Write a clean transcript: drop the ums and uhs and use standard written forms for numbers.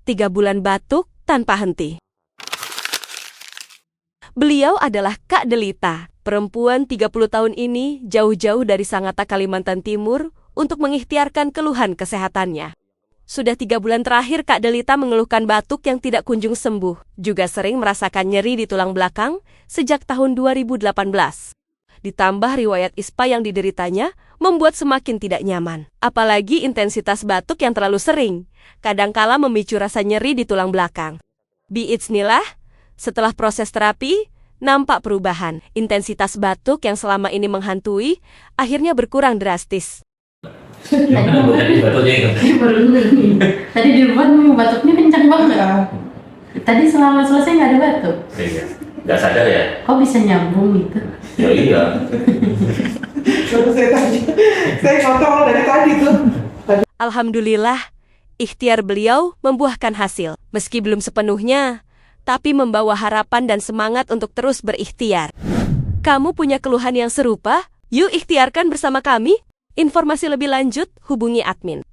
3 bulan batuk tanpa henti. Beliau adalah Kak Delita. Perempuan 30 tahun ini jauh-jauh dari Sangatta, Kalimantan Timur untuk mengikhtiarkan keluhan kesehatannya. Sudah 3 bulan terakhir Kak Delita mengeluhkan batuk yang tidak kunjung sembuh. Juga sering merasakan nyeri di tulang belakang sejak tahun 2018. Ditambah riwayat ISPA yang dideritanya membuat semakin tidak nyaman. Apalagi intensitas batuk yang terlalu sering, kadangkala memicu rasa nyeri di tulang belakang. Biiznillah, setelah proses terapi, nampak perubahan. Intensitas batuk yang selama ini menghantui akhirnya berkurang drastis. Tadi di rumah batuknya kencang banget. Tadi selama selesai nggak ada batuk. Iya, nggak sadar ya? Kok bisa nyambung gitu? Ya iya. Saya kontrol dari tadi tuh. Alhamdulillah, ikhtiar beliau membuahkan hasil. Meski belum sepenuhnya, tapi membawa harapan dan semangat untuk terus berikhtiar. Kamu punya keluhan yang serupa? Yuk ikhtiarkan bersama kami. Informasi lebih lanjut, hubungi admin.